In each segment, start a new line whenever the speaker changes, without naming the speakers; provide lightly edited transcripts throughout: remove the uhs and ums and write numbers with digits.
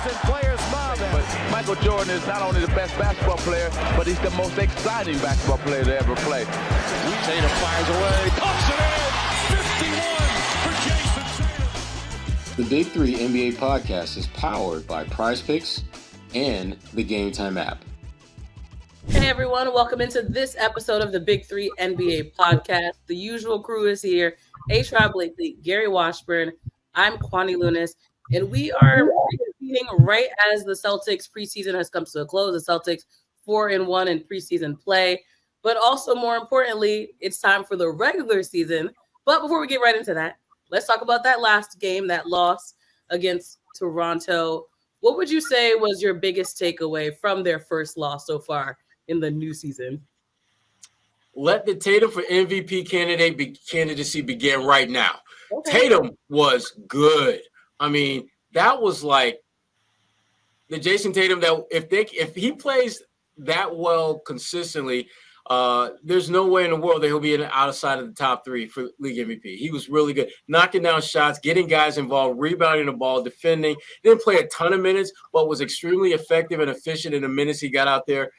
and players smile. But Michael Jordan is not only the best basketball player, but he's the most exciting basketball player to ever play.
Tatum fires away, pumps it in, 51 for Jason Tatum.
The Big Three NBA podcast is powered by PrizePicks and the Game Time app.
Hey everyone, welcome into this episode of the Big Three NBA podcast. The usual crew is here. Sherrod Blakely, Gary Washburn, I'm Kwani Lunis, and we are reconvening right as the Celtics preseason has come to a close. The Celtics 4-1 in preseason play, but also more importantly, it's time for the regular season. But before we get right into that, let's talk about that last game, that loss against Toronto. What would you say was your biggest takeaway from their first loss so far in the new season?
Let the Tatum for MVP candidacy begin right now.
Okay.
Tatum was good. I mean, that was like the Jason Tatum that if he plays that well consistently, there's no way in the world that he'll be outside of the top three for league MVP. He was really good, knocking down shots, getting guys involved, rebounding the ball, defending. Didn't play a ton of minutes, but was extremely effective and efficient in the minutes he got out there.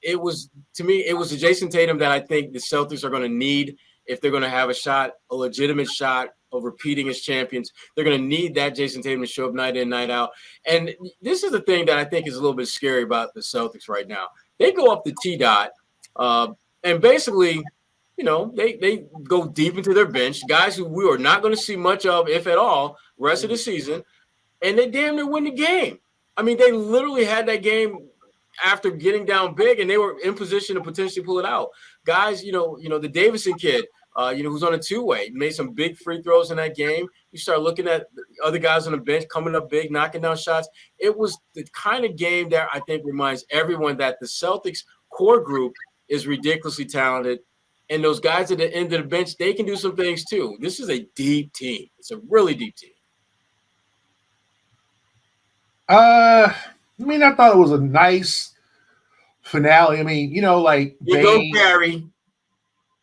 It was the Jason Tatum that I think the Celtics are going to need if they're going to have a legitimate shot of repeating as champions. They're going to need that Jason Tatum to show up night in, night out. And this is the thing that I think is a little bit scary about the Celtics right now. They go up the T-dot, and basically, they go deep into their bench, guys who we are not going to see much of, if at all, rest of the season, and they damn near win the game. I mean, they literally had that game after getting down big, and they were in position to potentially pull it out. Guys, the Davison kid, who's on a two-way, made some big free throws in that game. You start looking at the other guys on the bench coming up big, knocking down shots. It was the kind of game that I think reminds everyone that the Celtics core group is ridiculously talented, and those guys at the end of the bench, they can do some things too. This is a deep team. It's a really deep team.
I thought it was a nice finale.
Go, Gary.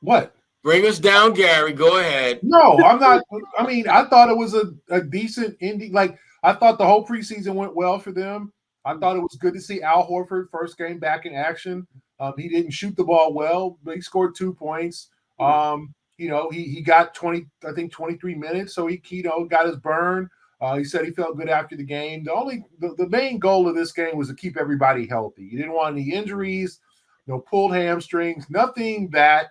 What?
Bring us down, Gary. Go ahead.
No, I'm not. I thought it was a decent ending. Like, I thought the whole preseason went well for them. I thought it was good to see Al Horford first game back in action. He didn't shoot the ball well, but he scored 2 points. He got 23 minutes, so he got his burn. He said he felt good after the game. The main goal of this game was to keep everybody healthy. He didn't want any injuries, no pulled hamstrings, nothing that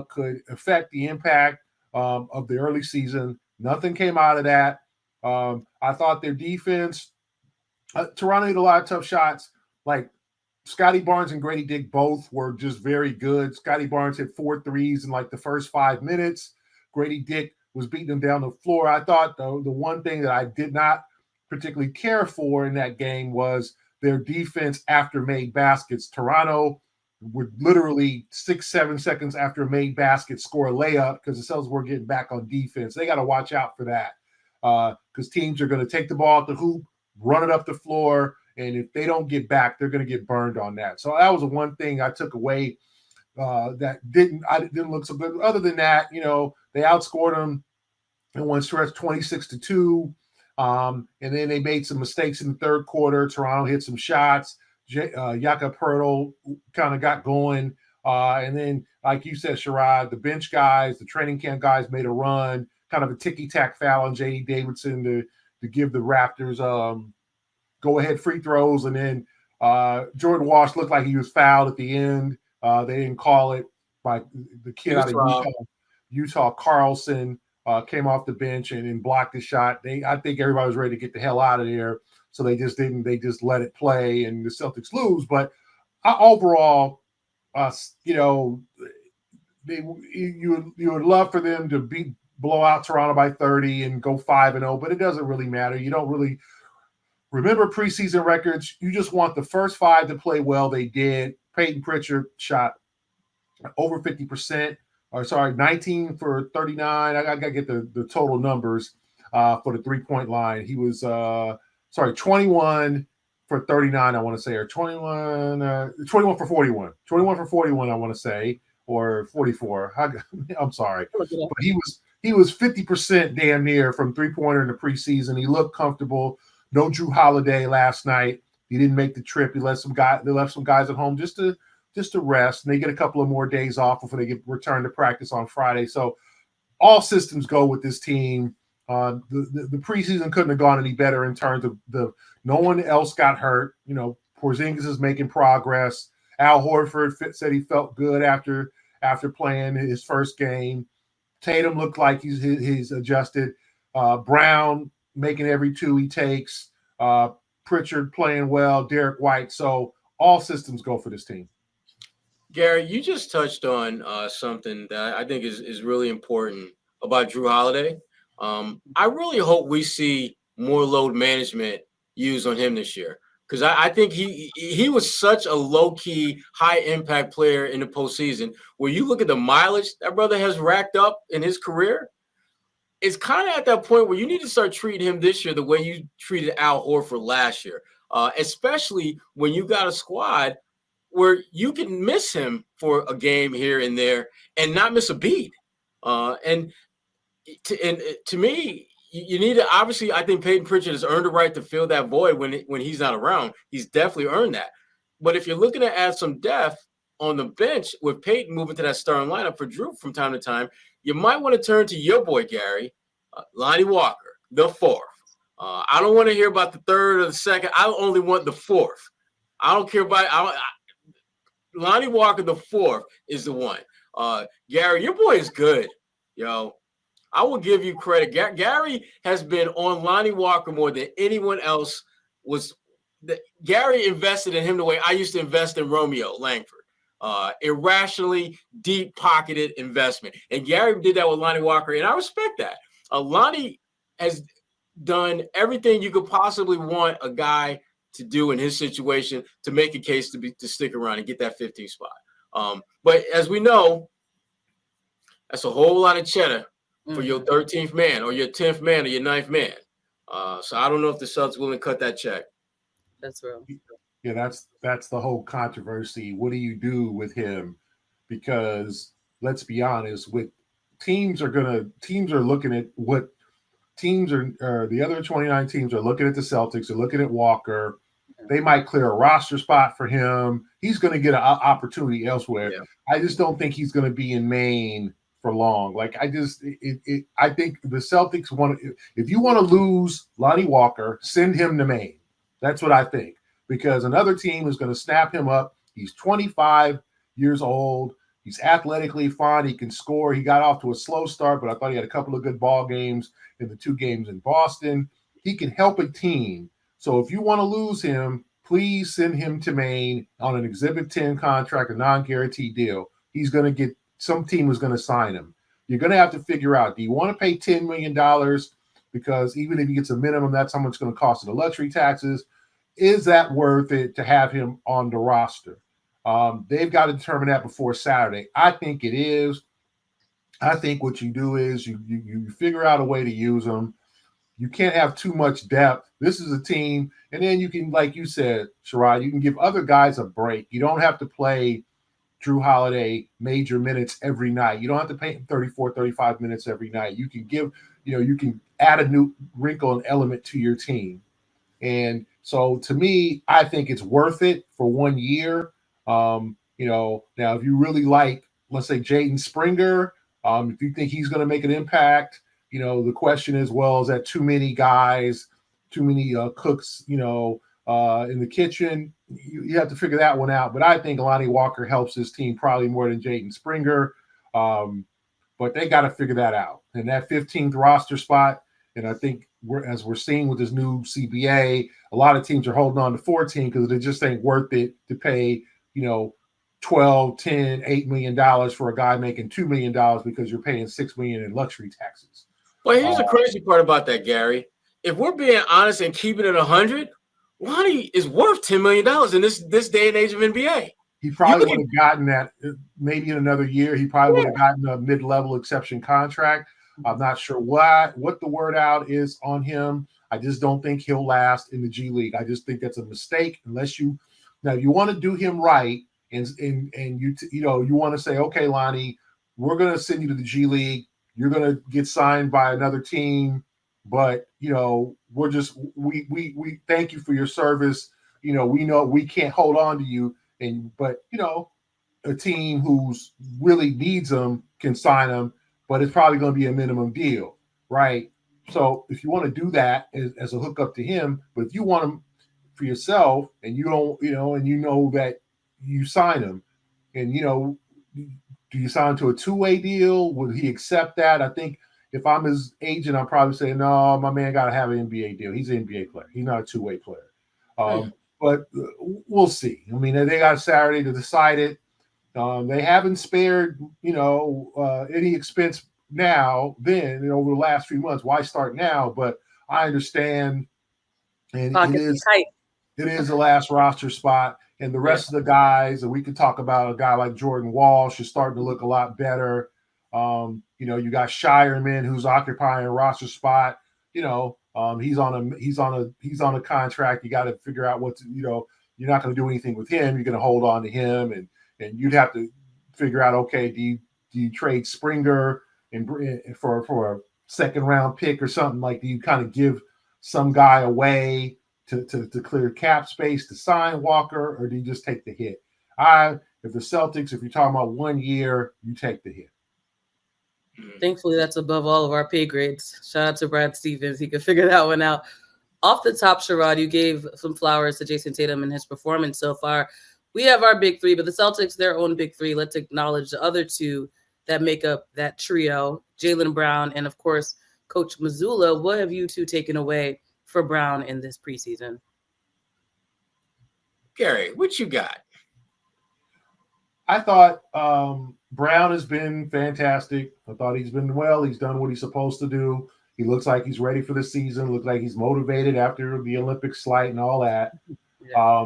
could affect the impact of the early season. Nothing came out of that. I thought their defense, Toronto hit a lot of tough shots. Like, Scotty Barnes and Grady Dick both were just very good. Scotty Barnes hit 4 threes in like the first 5 minutes. Grady Dick was beating them down the floor. I thought the one thing that I did not particularly care for in that game was their defense after made baskets. Toronto would literally 6-7 seconds after a made basket score a layup because the Celtics were getting back on defense. They got to watch out for that because teams are going to take the ball at the hoop, run it up the floor, and if they don't get back, they're going to get burned on that. So that was the one thing I took away that didn't look so good. Other than that, they outscored them in one stretch 26-2. And then they made some mistakes in the third quarter. Toronto hit some shots. Jakob Poeltl kind of got going. And then, like you said, Sherrod, the bench guys, the training camp guys made a run, kind of a ticky-tack foul on J.D. Davidson to give the Raptors go-ahead free throws. And then Jordan Walsh looked like he was fouled at the end. They didn't call it. By the kid out of Utah Carlson came off the bench and blocked the shot. I think everybody was ready to get the hell out of there, so they just didn't. They just let it play, and the Celtics lose. But overall, you would love for them to blow out Toronto by 30 and go 5-0, but it doesn't really matter. You don't really remember preseason records. You just want the first 5 to play well. They did. Peyton Pritchard shot over 50%. 19 for 39. I got to get the total numbers for the three-point line. He was 21 for 39, I want to say, or 21 for 41. 21 for 41, I want to say, or 44. I'm sorry. But he was 50% damn near from three-pointer in the preseason. He looked comfortable. no Drew Holiday last night. He didn't make the trip. They left some guys at home just to rest, and they get a couple of more days off before they get return to practice on Friday. So all systems go with this team. The preseason couldn't have gone any better in terms of no one else got hurt. Porzingis is making progress. Al Horford said he felt good after playing his first game. Tatum looked like he's adjusted. Brown making every two he takes. Pritchard playing well. Derek White. So all systems go for this team.
Gary, you just touched on something that I think is really important about Drew Holiday. I really hope we see more load management used on him this year, because I think he was such a low-key, high-impact player in the postseason. Where you look at the mileage that brother has racked up in his career, it's kind of at that point where you need to start treating him this year the way you treated Al Horford last year, especially when you got a squad where you can miss him for a game here and there and not miss a beat. And to me, you need to, obviously, I think Peyton Pritchard has earned the right to fill that void when he's not around. He's definitely earned that. But if you're looking to add some depth on the bench with Peyton moving to that starting lineup for Drew from time to time, you might want to turn to your boy, Gary, Lonnie Walker, the fourth. I don't want to hear about the third or the second. I only want the fourth. I don't care about Lonnie Walker, the fourth, is the one. Gary, your boy is good, yo. I will give you credit. Gary has been on Lonnie Walker more than anyone else was. Gary invested in him the way I used to invest in Romeo Langford. Irrationally, deep-pocketed investment. And Gary did that with Lonnie Walker, and I respect that. Lonnie has done everything you could possibly want a guy to do in his situation to make a case to stick around and get that 15th spot. But as we know, that's a whole lot of cheddar for your 13th man or your 10th man or your 9th man. So I don't know if the Celtics willing to cut that check.
That's real.
Yeah, that's the whole controversy. What do you do with him? Because let's be honest, teams are looking at what teams are the other 29 teams are looking at the Celtics, they're looking at Walker. They might clear a roster spot for him. He's going to get an opportunity elsewhere. Yeah. I just don't think he's going to be in Maine for long. Like I think the Celtics if you want to lose Lonnie Walker, send him to Maine. That's what I think, because another team is going to snap him up. He's 25 years old. He's athletically fine. He can score. He got off to a slow start, but I thought he had a couple of good ball games in the 2 games in Boston. He can help a team. So if you want to lose him, please send him to Maine on an Exhibit 10 contract, a non-guaranteed deal. He's going to get – some team is going to sign him. You're going to have to figure out, do you want to pay $10 million? Because even if he gets a minimum, that's how much it's going to cost in the luxury taxes. Is that worth it to have him on the roster? They've got to determine that before Saturday. I think it is. I think what you do is you figure out a way to use them. You can't have too much depth. This is a team, and then you can, like you said, Sherrod, you can give other guys a break. You don't have to play Drew Holiday major minutes every night. You don't have to pay him 34, 35 minutes every night. You can you can add a new wrinkle and element to your team. And so to me, I think it's worth it for 1 year. Now if you really like, let's say Jaden Springer, if you think he's going to make an impact, the question is, well, is that too many guys, too many cooks, in the kitchen? You have to figure that one out. But I think Lonnie Walker helps his team probably more than Jaden Springer. But they got to figure that out. And that 15th roster spot, and I think as we're seeing with this new CBA, a lot of teams are holding on to 14 because it just ain't worth it to pay, $12, $10, $8 million for a guy making $2 million because you're paying $6 million in luxury taxes.
Well, here's the crazy part about that, Gary. If we're being honest and keeping it 100, Lonnie is worth $10 million in this day and age of NBA.
He probably would have gotten that maybe in another year. He probably would have gotten a mid-level exception contract. I'm not sure what the word out is on him. I just don't think he'll last in the G League. I just think that's a mistake unless you want to do him right and you want to say, okay, Lonnie, we're going to send you to the G League. You're going to get signed by another team. but we thank you for your service. We know we can't hold on to you, but a team who's really needs him can sign him, but it's probably going to be a minimum deal, right? So if you want to do that as a hookup to him, but if you want him for yourself and you don't, and that you sign him, and do you sign to a two-way deal? Would he accept that? I think if I'm his agent, I'm probably saying, no, my man got to have an NBA deal. He's an NBA player. He's not a two-way player. But we'll see. I mean, they got Saturday to decide it. They haven't spared, any expense then over the last few months. Why start now? But I understand, and it is the last roster spot, and the rest of the guys, and we could talk about a guy like Jordan Walsh is starting to look a lot better. You got Shireman who's occupying a roster spot. He's on a contract. You got to figure out you're not going to do anything with him. You're going to hold on to him, and you'd have to figure out, okay, do you trade Springer and for a second round pick or something? Like, do you kind of give some guy away to clear cap space to sign Walker, or do you just take the hit? If the Celtics, if you're talking about 1 year, you take the hit.
Thankfully, that's above all of our pay grades. Shout out to Brad Stevens. He could figure that one out. Off the top, Sherrod, you gave some flowers to Jason Tatum and his performance so far. We have our big three, but the Celtics, their own big three. Let's acknowledge the other two that make up that trio, Jaylen Brown and, of course, Coach Mazzulla. What have you two taken away for Brown in this preseason?
Gary, what you got?
I thought Brown has been fantastic. I thought he's been well. He's done what he's supposed to do. He looks like he's ready for the season. Looks like he's motivated after the Olympic slight and all that. Yeah.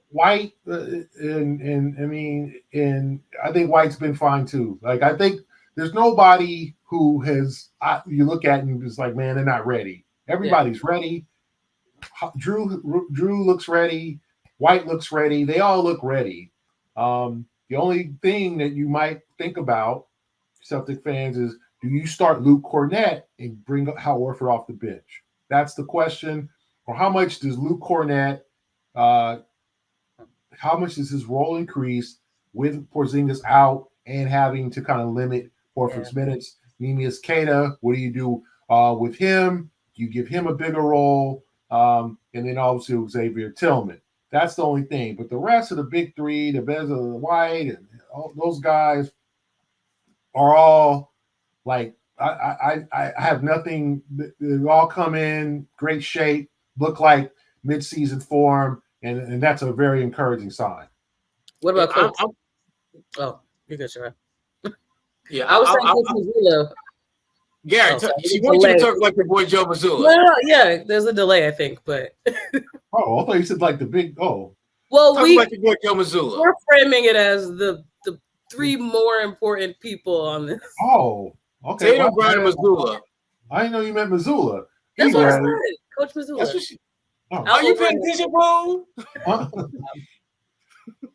White and I think White's been fine too. Like, I think there's nobody who you look at and it's like, man, they're not ready. Everybody's ready. Drew looks ready. White looks ready. They all look ready. The only thing that you might think about, Celtic fans, is do you start Luke Kornet and bring Hal Horford off the bench? That's the question. Or how much does Luke Kornet how much does his role increase with Porzingis out and having to kind of limit Horford's minutes? Neemias Queta, what do you do with him? Do you give him a bigger role? And then obviously Xavier Tillman. That's the only thing. But the rest of the big three, the Bezos, the White, and all those guys are all like, I have nothing. They all come in great shape, look like midseason form. And that's a very encouraging sign.
What about Coach? Oh, you're good, Sherrod.
Yeah,
I was saying Coach Mazzulla.
Gary, she wants you to talk like your boy Joe Mazzulla.
No, yeah, there's a delay, I think, but.
I thought you said like the big. Oh,
well,
talk like your boy Joe Mazzulla.
We're framing it as the three more important people on this.
Oh, okay.
Tatum, Brown, and Mazzulla.
I didn't know you meant Mazzulla.
That's what I said, Coach Mazzulla.
That's what Are you paying attention, bro?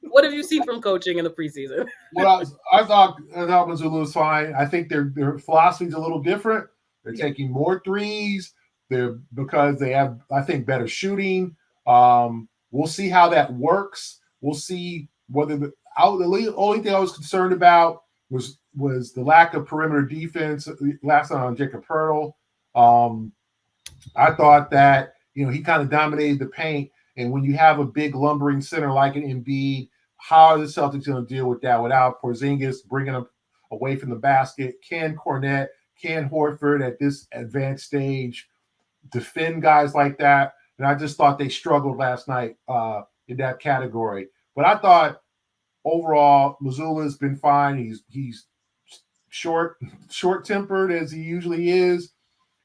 What have you seen from coaching in the preseason?
Well, I thought Mazzulla was fine. I think their philosophy is a little different. They're taking more threes. Because they have, I think, better shooting. We'll see how that works. We'll see whether the only thing I was concerned about was the lack of perimeter defense last night on Jacob Poeltl. I thought that he kind of dominated the paint, and when you have a big lumbering center like an Embiid, how are the Celtics going to deal with that without Porzingis bringing them away from the basket? Can Kornet, can Horford at this advanced stage defend guys like that? And I just thought they struggled last night in that category. But overall, Mazzulla's been fine. He's short-tempered as he usually is.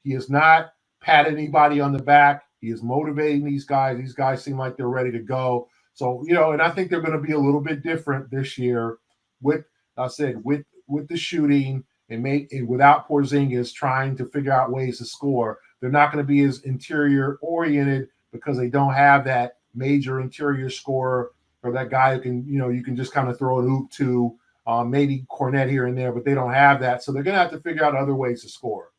He has not patted anybody on the back. He is motivating these guys. These guys seem like they're ready to go. So, and I think they're going to be a little bit different this year with the shooting and without Porzingis trying to figure out ways to score. They're not going to be as interior oriented because they don't have that major interior scorer or that guy who can, you can just kind of throw an oop to, maybe Kornet here and there, but they don't have that. So they're going to have to figure out other ways to score.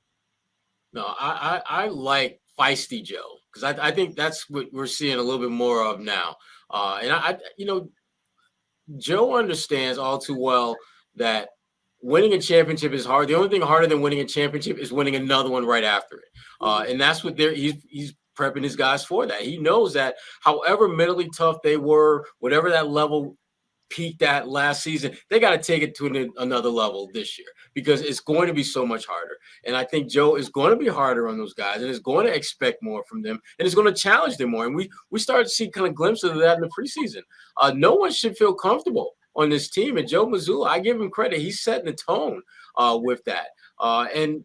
No, I like feisty Joe because I think that's what we're seeing a little bit more of now. And Joe understands all too well that winning a championship is hard. The only thing harder than winning a championship is winning another one right after it. And that's what he's prepping his guys for that. He knows that however mentally tough they were, whatever that level peaked at last season, they got to take it to another level this year because it's going to be so much harder. And I think Joe is going to be harder on those guys and is going to expect more from them and is going to challenge them more. And we started to see kind of glimpses of that in the preseason. No one should feel comfortable on this team. And Joe Mazzulla, I give him credit. He's setting the tone with that. And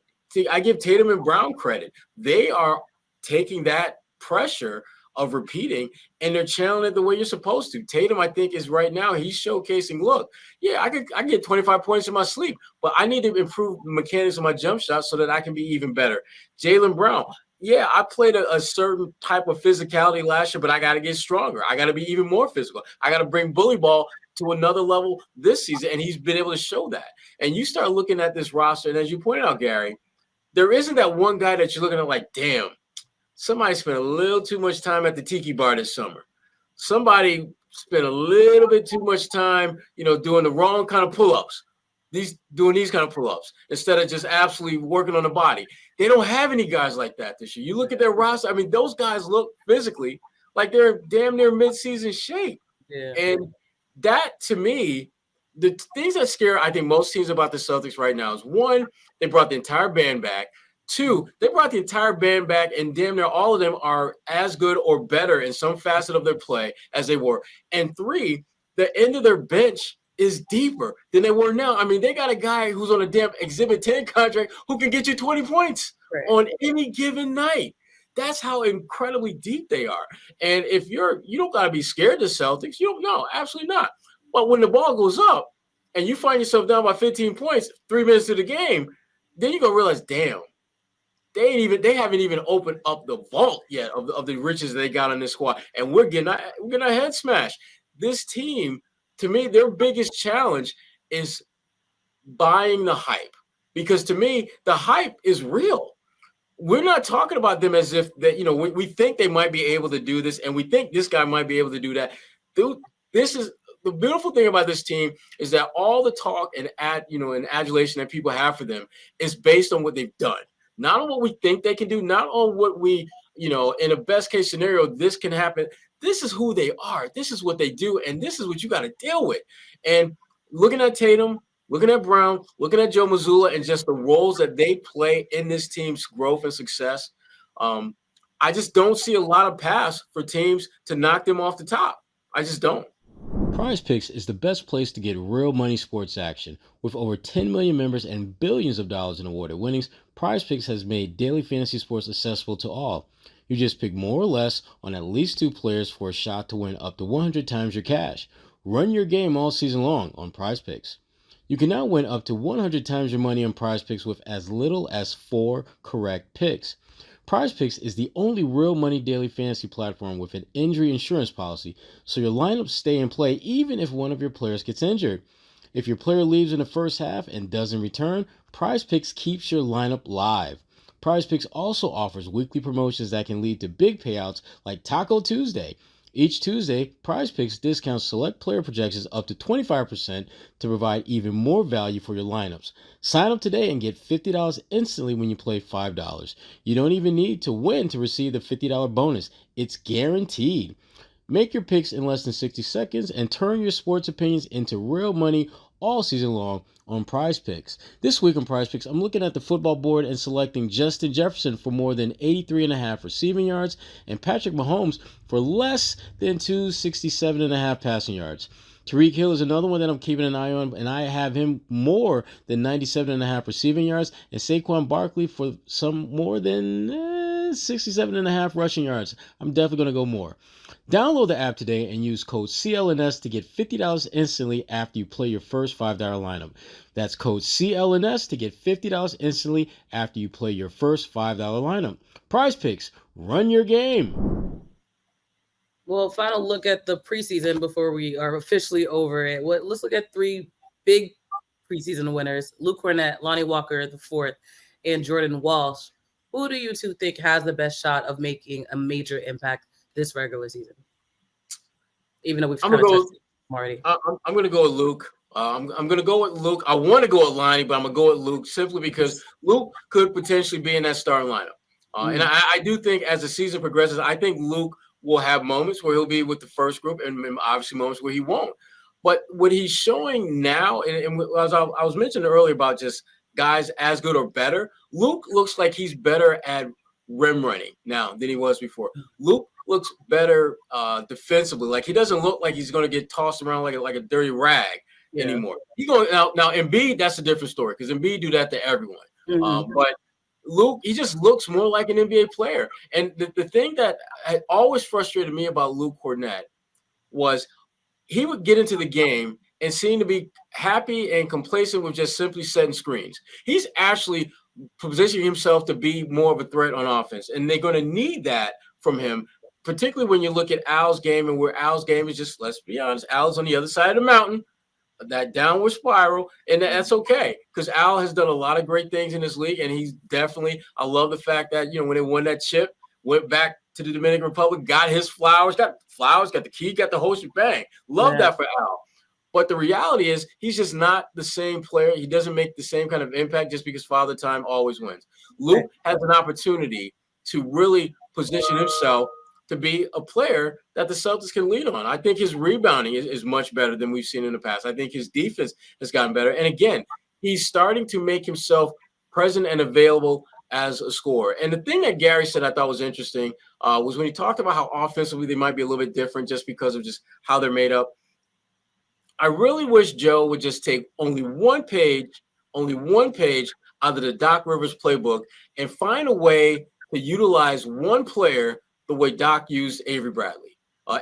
I give Tatum and Brown credit. They are taking that pressure of repeating, and they're channeling it the way you're supposed to. Tatum, I think, is right now, he's showcasing, look, yeah, I can get 25 points in my sleep, but I need to improve the mechanics of my jump shot so that I can be even better. Jaylen Brown, yeah, I played a certain type of physicality last year, but I got to get stronger. I got to be even more physical. I got to bring bully ball to another level this season, and he's been able to show that. And you start looking at this roster, and as you pointed out, Gary, there isn't that one guy that you're looking at like, damn, somebody spent a little too much time at the tiki bar this summer. Somebody spent a little bit too much time, doing the wrong kind of pull-ups. Doing these kind of pull-ups instead of just absolutely working on the body. They don't have any guys like that this year. You look at their roster. I mean, those guys look physically like they're damn near mid-season shape.
Yeah.
And that, to me, the things that scare, I think, most teams about the Celtics right now is, one, they brought the entire band back. Two, they brought the entire band back, and damn near all of them are as good or better in some facet of their play as they were. And three, the end of their bench is deeper than they were now. I mean, they got a guy who's on a damn Exhibit 10 contract who can get you 20 points on any given night. That's how incredibly deep they are. And if you don't got to be scared of the Celtics. You don't, no, absolutely not. But when the ball goes up and you find yourself down by 15 points 3 minutes to the game, then you're going to realize, damn, they haven't even opened up the vault yet of the riches they got on this squad, and we're getting our head smashed. This team, to me, their biggest challenge is buying the hype, because to me, the hype is real. We're not talking about them as if that we think they might be able to do this, and we think this guy might be able to do that. Dude, this is the beautiful thing about this team is that all the talk and adulation that people have for them is based on what they've done. Not on what we think they can do, not on what we, in a best case scenario, this can happen. This is who they are. This is what they do. And this is what you got to deal with. And looking at Tatum, looking at Brown, looking at Joe Mazzulla, and just the roles that they play in this team's growth and success, I just don't see a lot of paths for teams to knock them off the top. I just don't.
Prize Picks is the best place to get real money sports action. With over 10 million members and billions of dollars in awarded winnings, Prize Picks has made daily fantasy sports accessible to all. You just pick more or less on at least 2 players for a shot to win up to 100 times your cash. Run your game all season long on Prize Picks. You can now win up to 100 times your money on Prize Picks with as little as 4 correct picks. Prize Picks is the only real money daily fantasy platform with an injury insurance policy, so your lineups stay in play even if one of your players gets injured. If your player leaves in the first half and doesn't return, Prize Picks keeps your lineup live. Prize Picks also offers weekly promotions that can lead to big payouts like Taco Tuesday. Each Tuesday, Prize Picks discounts select player projections up to 25% to provide even more value for your lineups. Sign up today and get $50 instantly when you play $5. You don't even need to win to receive the $50 bonus. It's guaranteed. Make your picks in less than 60 seconds and turn your sports opinions into real money all season long on Prize Picks. This week on Prize Picks, I'm looking at the football board and selecting Justin Jefferson for more than 83.5 receiving yards and Patrick Mahomes for less than 267.5 passing yards. Tyreek Hill is another one that I'm keeping an eye on, and I have him more than 97.5 receiving yards, and Saquon Barkley for some more than 67.5 rushing yards. I'm definitely going to go more. Download the app today and use code CLNS to get $50 instantly after you play your first $5 lineup. That's code CLNS to get $50 instantly after you play your first $5 lineup. Prize Picks, run your game.
Well, final look at the preseason before we are officially over it. Let's look at 3 big preseason winners: Luke Cornett, Lonnie Walker the 4th, and Jordan Walsh. Who do you two think has the best shot of making a major impact this regular season? Even though we've kind of touched it already.
I'm going to go with Luke. I'm going to go with Luke. I want to go with Lonnie, but I'm going to go with Luke simply because Luke could potentially be in that starting lineup. And I do think as the season progresses, I think Luke will have moments where he'll be with the first group and obviously moments where he won't. But what he's showing now, and as I was mentioning earlier about just guys as good or better, Luke looks like he's better at rim running now than he was before. Luke looks better defensively. Like he doesn't look like he's going to get tossed around like a dirty rag anymore. He going now Embiid, that's a different story because Embiid do that to everyone. But Luke, he just looks more like an NBA player. And the thing that had always frustrated me about Luke Kornet was he would get into the game and seem to be happy and complacent with just simply setting screens. He's actually positioning himself to be more of a threat on offense, and they're going to need that from him, particularly when you look at Al's game and where Al's game is just, let's be honest, Al's on the other side of the mountain, that downward spiral, and that's okay because Al has done a lot of great things in this league, and he's definitely – I love the fact that, when they won that chip, went back to the Dominican Republic, got his flowers, got the key, got the whole shebang. Love that for Al. But the reality is he's just not the same player. He doesn't make the same kind of impact just because Father Time always wins. Luke has an opportunity to really position himself to be a player that the Celtics can lean on. I think his rebounding is much better than we've seen in the past. I think his defense has gotten better. And again, he's starting to make himself present and available as a scorer. And the thing that Gary said I thought was interesting was when he talked about how offensively they might be a little bit different just because of just how they're made up. I really wish Joe would just take only one page out of the Doc Rivers playbook and find a way to utilize one player the way Doc used Avery Bradley.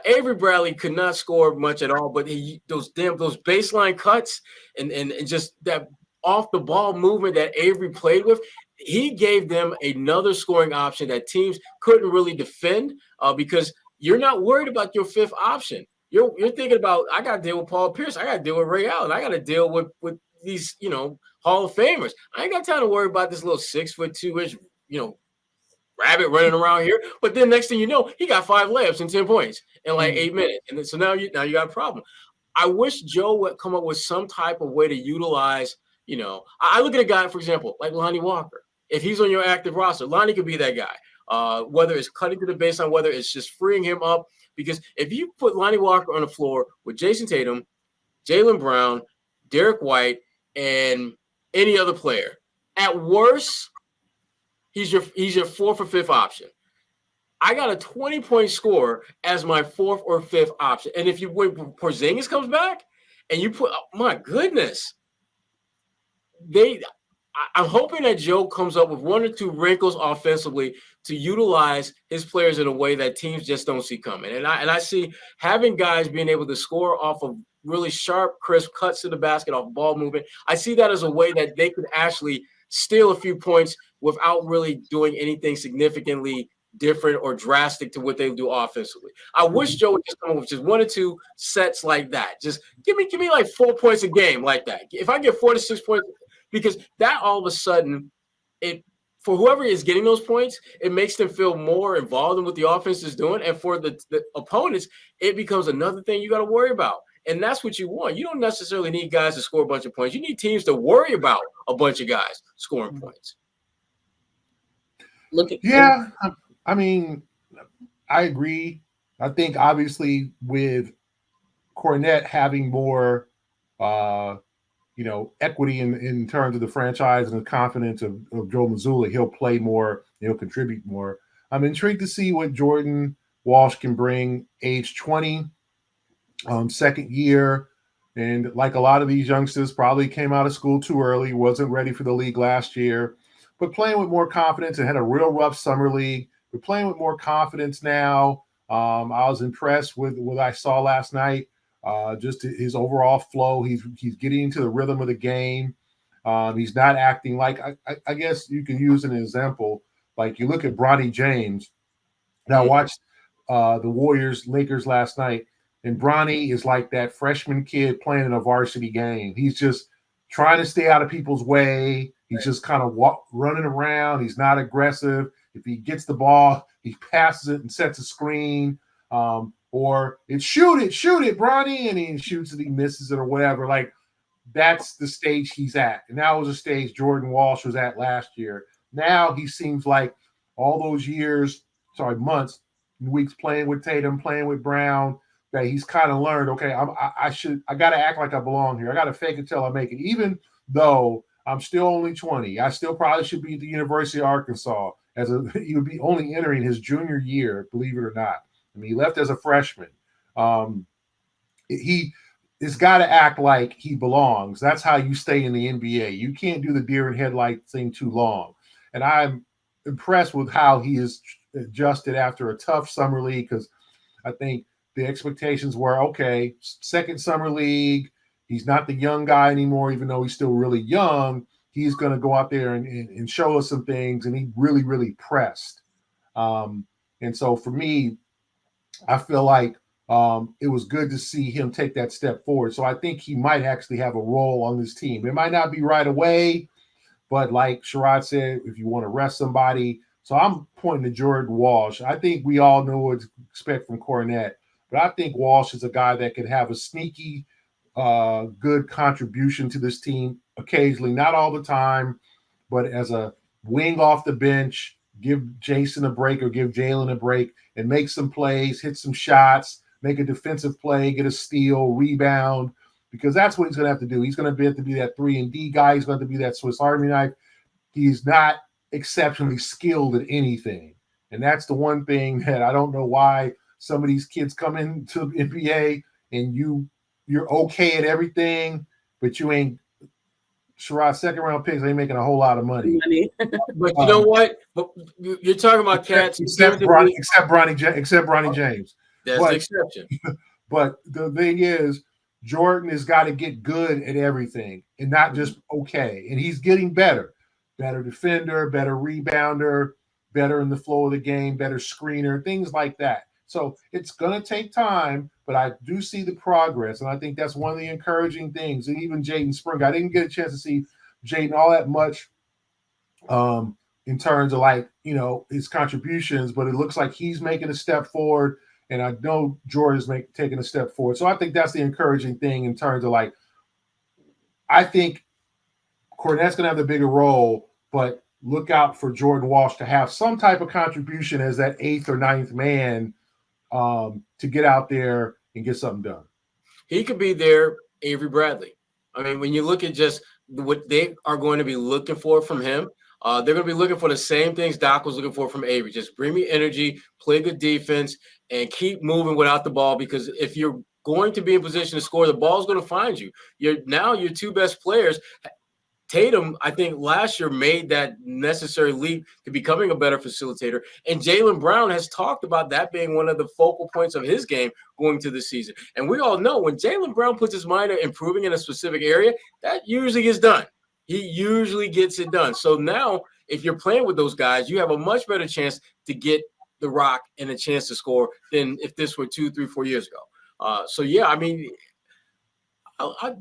Avery Bradley could not score much at all, but those baseline cuts and just that off the ball movement that Avery played with, he gave them another scoring option that teams couldn't really defend because you're not worried about your fifth option. You're thinking about, I got to deal with Paul Pierce. I got to deal with Ray Allen. I got to deal with these, Hall of Famers. I ain't got time to worry about this little 6'2", rabbit running around here. But then next thing you know, he got 5 layups and 10 points in like 8 minutes. And then, so now you got a problem. I wish Joe would come up with some type of way to utilize, I look at a guy, for example, like Lonnie Walker. If he's on your active roster, Lonnie could be that guy. Whether it's cutting to the baseline, whether it's just freeing him up. Because if you put Lonnie Walker on the floor with Jason Tatum, Jaylen Brown, Derek White, and any other player, at worst, he's your 4th or 5th option. I got a 20-point scorer as my 4th or 5th option. And if when Porzingis comes back and you put, my goodness, I'm hoping that Joe comes up with 1 or 2 wrinkles offensively to utilize his players in a way that teams just don't see coming. And I see having guys being able to score off of really sharp, crisp cuts to the basket off ball movement. I see that as a way that they could actually steal a few points without really doing anything significantly different or drastic to what they do offensively. I wish Joe would just come up with just 1 or 2 sets like that. Just give me like 4 points a game like that. If I get 4 to 6 points, because that all of a sudden, for whoever is getting those points, it makes them feel more involved in what the offense is doing. And for the opponents, it becomes another thing you got to worry about. And that's what you want. You don't necessarily need guys to score a bunch of points. You need teams to worry about a bunch of guys scoring points.
I mean, I agree. I think obviously with Kornet having more equity in terms of the franchise and the confidence of Joe Mazzulla, he'll play more, he'll contribute more. I'm intrigued to see what Jordan Walsh can bring, age 20, second year. And like a lot of these youngsters, probably came out of school too early, wasn't ready for the league last year, but playing with more confidence and had a real rough summer league. We're playing with more confidence now. I was impressed with what I saw last night. Just his overall flow. He's getting into the rhythm of the game. He's not acting like I guess you can use an example. Like you look at Bronny James. Now I watched the Warriors-Lakers last night, and Bronny is like that freshman kid playing in a varsity game. He's just trying to stay out of people's way. He's just kind of running around. He's not aggressive. If he gets the ball, he passes it and sets a screen. Or it's shoot it, Bronny, and he shoots it, he misses it or whatever. Like, that's the stage he's at. And that was a stage Jordan Walsh was at last year. Now he seems like all those months, weeks playing with Tatum, playing with Brown, that he's kind of learned, okay, I got to act like I belong here. I got to fake it till I make it. Even though I'm still only 20, I still probably should be at the University of Arkansas he would be only entering his junior year, believe it or not. I mean, he left as a freshman. He has got to act like he belongs. That's how you stay in the NBA. You can't do the deer in headlight thing too long. And I'm impressed with how he has adjusted after a tough summer league, because I think the expectations were, okay, second summer league, he's not the young guy anymore, even though he's still really young. He's going to go out there and show us some things, and he really, really pressed. And so for me, I feel like it was good to see him take that step forward. So I think he might actually have a role on this team. It might not be right away, but like Sherrod said, if you want to rest somebody. So I'm pointing to Jordan Walsh. I think we all know what to expect from Cornette, but I think Walsh is a guy that could have a sneaky, good contribution to this team occasionally, not all the time, but as a wing off the bench, give Jason a break or give Jalen a break and make some plays, hit some shots, make a defensive play, get a steal, rebound, because that's what he's going to have to do. He's going to have to be that 3-and-D guy. He's going to have to be that Swiss Army knife. He's not exceptionally skilled at anything. And that's the one thing that I don't know why some of these kids come into the NBA and you're okay at everything, but you ain't Sherrod, second round picks ain't making a whole lot of money.
But you know what? But you're talking about cats
except Bronny James.
That's the exception.
But the thing is, Jordan has got to get good at everything and not just okay. And he's getting better. Better defender, better rebounder, better in the flow of the game, better screener, things like that. So it's going to take time, but I do see the progress. And I think that's one of the encouraging things. And even Jaden Springer, I didn't get a chance to see Jaden all that much in terms of his contributions, but it looks like he's making a step forward. And I know Jordan's taking a step forward. So I think that's the encouraging thing in terms of I think Cornette's going to have the bigger role, but look out for Jordan Walsh to have some type of contribution as that 8th or 9th man to get out there and get something done.
He could be their Avery Bradley. I mean, when you look at just what they are going to be looking for from him, they're going to be looking for the same things Doc was looking for from Avery. Just bring me energy, play good defense, and keep moving without the ball, because if you're going to be in position to score, the ball's going to find you. Your two best players. Tatum, I think last year made that necessary leap to becoming a better facilitator. And Jaylen Brown has talked about that being one of the focal points of his game going to the season. And we all know when Jaylen Brown puts his mind on improving in a specific area, that usually gets done. He usually gets it done. So now if you're playing with those guys, you have a much better chance to get the rock and a chance to score than if this were 2, 3, 4 years ago.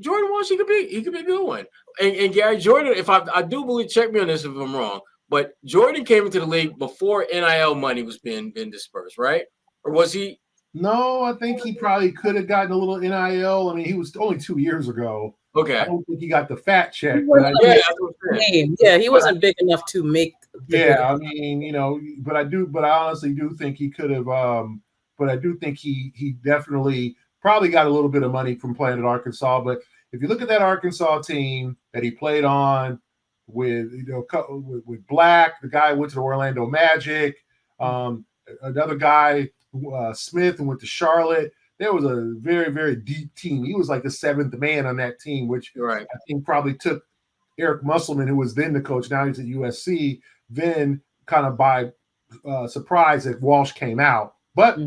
Jordan Walsh, he could be a good one. And Gary Jordan, if I do believe, check me on this if I'm wrong, but Jordan came into the league before NIL money was being dispersed, right? Or was he?
No, I think he probably could have gotten a little NIL. I mean, he was only 2 years ago.
Okay.
I don't think he got the fat check.
He wasn't big enough to make.
I mean, but I honestly do think he could have. But I do think he definitely probably got a little bit of money from playing at Arkansas. But if you look at that Arkansas team that he played on with with Black, the guy who went to the Orlando Magic, another guy, Smith, who went to Charlotte. There was a very, very deep team. He was like the 7th man on that team, which I think probably took Eric Musselman, who was then the coach, now he's at USC, then kind of by surprise that Walsh came out. But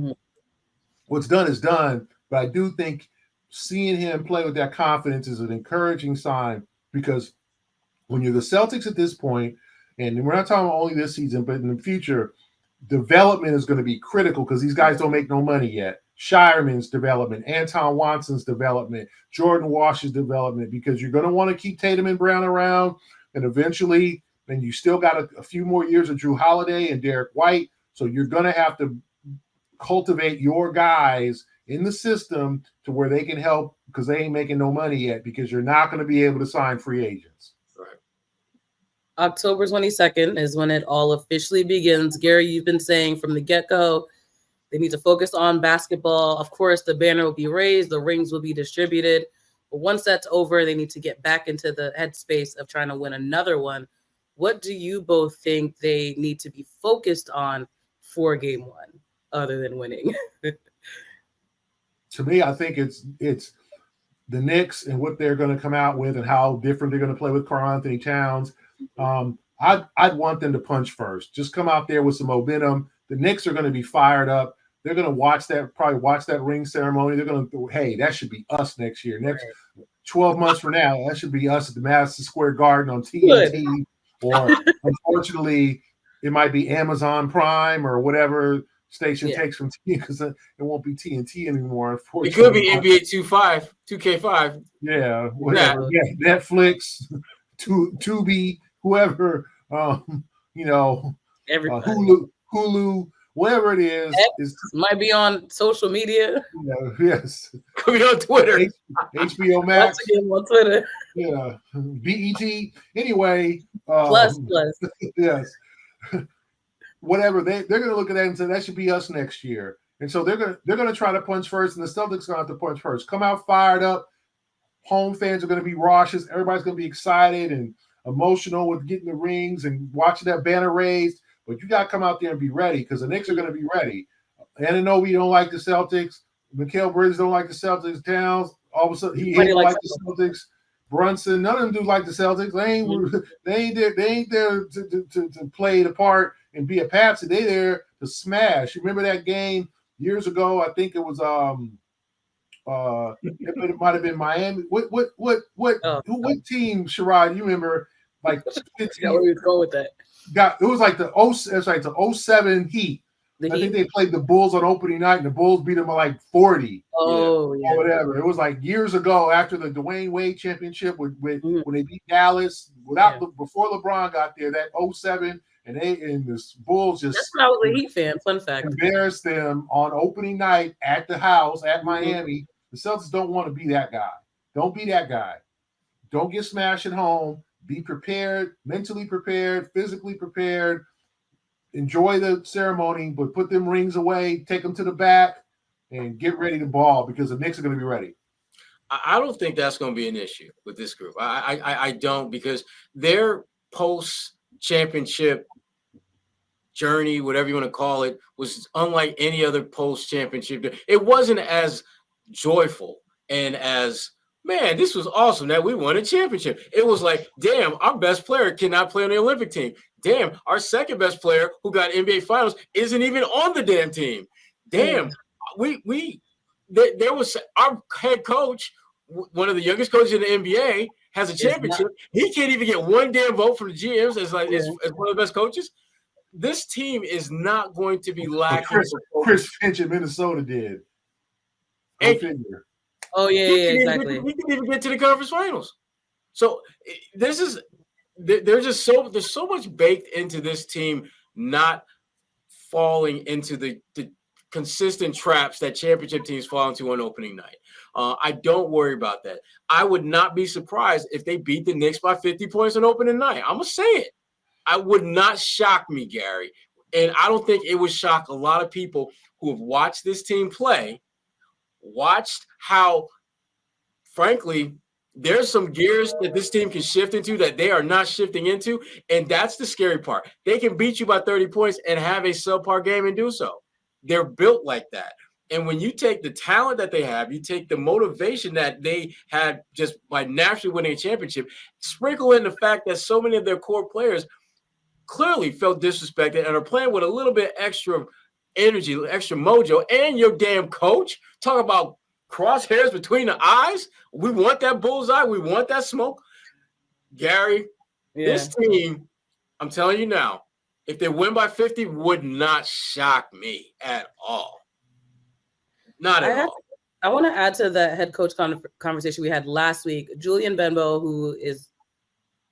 what's done is done. But I do think seeing him play with that confidence is an encouraging sign, because when you're the Celtics at this point, and we're not talking only this season, but in the future, development is going to be critical because these guys don't make no money yet. Shireman's development, Anton Watson's development, Jordan Walsh's development, because you're going to want to keep Tatum and Brown around. and eventually, then you still got a few more years of Drew Holiday and Derek White. So you're going to have to cultivate your guys in the system to where they can help because they ain't making no money yet because you're not going to be able to sign free agents.
Right.
October 22nd is when it all officially begins. Gary, you've been saying from the get-go, they need to focus on basketball. Of course, the banner will be raised, the rings will be distributed. But once that's over, they need to get back into the headspace of trying to win another one. What do you both think they need to be focused on for game one, other than winning?
To me, I think it's the Knicks and what they're going to come out with and how different they're going to play with Karl Anthony Towns. I'd want them to punch first. Just come out there with some momentum. The Knicks are going to be fired up. They're going to probably watch that ring ceremony. They're going to, hey, that should be us next year. Next 12 months from now, that should be us at the Madison Square Garden on TNT. Or unfortunately, it might be Amazon Prime or whatever station takes from TNT because it won't be TNT anymore. Unfortunately,
it could be NBA 2K5.
Yeah, whatever. Yeah, Netflix, Tubi, whoever. Hulu, whatever it is
might be on social media.
Yes,
could be on Twitter,
HBO Max.
On Twitter.
Yeah, BET. Anyway,
plus.
Yes. Whatever they're going to look at that and say that should be us next year, and so they're going to try to punch first, and the Celtics are going to have to punch first. Come out fired up. Home fans are going to be raucous. Everybody's going to be excited and emotional with getting the rings and watching that banner raised. But you got to come out there and be ready because the Knicks are going to be ready. Anunoby don't like the Celtics. Mikal Bridges don't like the Celtics. Towns all of a sudden he ain't like the Celtics. Brunson, none of them do like the Celtics. They ain't there to play the part and be a patsy. They there to smash. You remember that game years ago? I think it was it might have been Miami. What team, Sherrod? You remember? Like 15,
where we go with that.
It was like the 07 Heat. I think they played the Bulls on opening night, and the Bulls beat them by like 40.
Or
whatever. It was like years ago after the Dwayne Wade championship when they beat Dallas before LeBron got there. That 07 and the Bulls just.
That's when I was a Heat fan. Fun fact.
Embarrassed them on opening night at the house at Miami. The Celtics don't want to be that guy. Don't be that guy. Don't get smashed at home. Be prepared, mentally prepared, physically prepared. Enjoy the ceremony, but put them rings away, take them to the back, and get ready to ball because the Knicks are going to be ready.
I don't think that's going to be an issue with this group. I don't, because their post-championship journey, whatever you want to call it, was unlike any other post-championship. It wasn't as joyful and as, man, this was awesome that we won a championship. It was like, damn, our best player cannot play on the Olympic team. Damn, our second best player who got NBA Finals isn't even on the damn team. Damn, there was our head coach, one of the youngest coaches in the NBA, has a championship. He can't even get one damn vote from the GMs as one of the best coaches. This team is not going to be lacking.
Chris Finch in Minnesota did.
Oh yeah, exactly.
We didn't even get to the conference finals. So there's so much baked into this team not falling into the consistent traps that championship teams fall into on opening night. I don't worry about that. I would not be surprised if they beat the Knicks by 50 points on opening night. I'm gonna say it. I would not shock me, Gary, and I don't think it would shock a lot of people who have watched this team play. Watched how, frankly, there's some gears that this team can shift into that they are not shifting into, and that's the scary part. They can beat you by 30 points and have a subpar game and do so. They're built like that. And when you take the talent that they have, you take the motivation that they had just by naturally winning a championship, sprinkle in the fact that so many of their core players clearly felt disrespected and are playing with a little bit extra energy, extra mojo, and your damn coach talk about crosshairs between the eyes. We want that bullseye. We want that smoke. Gary, this team, I'm telling you now, if they win by 50, would not shock me at all. Not at all.
I want to add to the head coach conversation we had last week. Julian Benbow, who is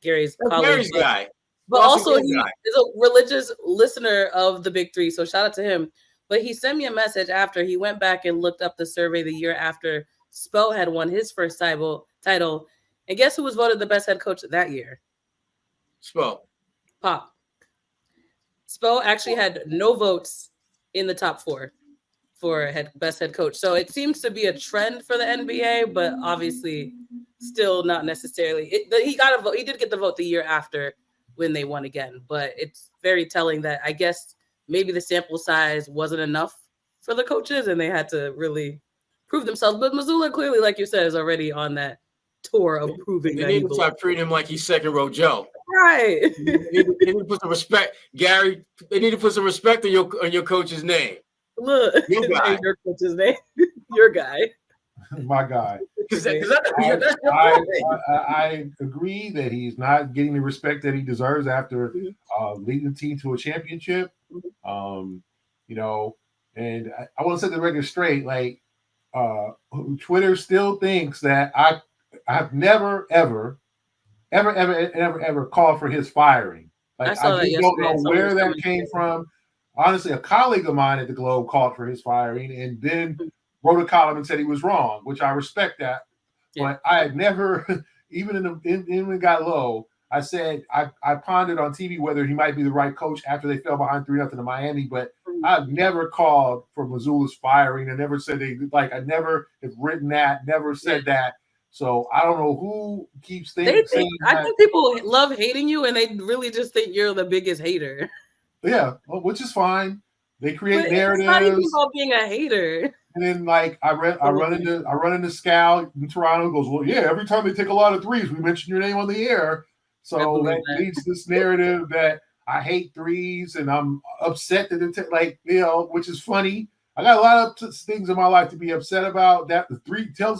Gary's
That's
colleague.
Gary's guy.
But
Boston
also,
Gary's
he
guy.
is a religious listener of the Big Three, so shout out to him. But he sent me a message after he went back and looked up the survey the year after Spo had won his first title. And guess who was voted the best head coach that year?
Spo.
Pop. Spo actually had no votes in the top 4 for best head coach. So it seems to be a trend for the NBA, but obviously still not necessarily. He got a vote. He did get the vote the year after when they won again, but it's very telling that I guess maybe the sample size wasn't enough for the coaches and they had to really prove themselves. But Mazzulla clearly, like you said, is already on that tour of proving
They
that
need
he
to
belongs.
start treating him like he's second row Joe.
Right.
They need to put some respect, Gary. They need to put some respect on your coach's name.
Look,
Your guy.
your coach's name. Your guy.
My guy.
Because
I agree that he's not getting the respect that he deserves after leading the team to a championship. And I want to set the record straight. Like, Twitter still thinks that I've never ever called for his firing. Like, I just don't know where that came from. Honestly, a colleague of mine at the Globe called for his firing and then wrote a column and said he was wrong, which I respect that. Yeah. But I had never, even when it got low, I said I pondered on TV whether he might be the right coach after they fell behind 3-0 to Miami, but I've never called for Mazzulla's firing. I never said I never have written that, never said that. So I don't know who keeps saying
I think people love hating you, and they really just think you're the biggest hater.
Yeah, which is fine. They create narratives.
It's not even about being a hater.
And then, like, I run into Scal in Toronto. Goes, well, yeah. Every time they take a lot of threes, we mention your name on the air. So that leads this narrative that I hate threes and I'm upset that which is funny. I got a lot of things in my life to be upset about. That the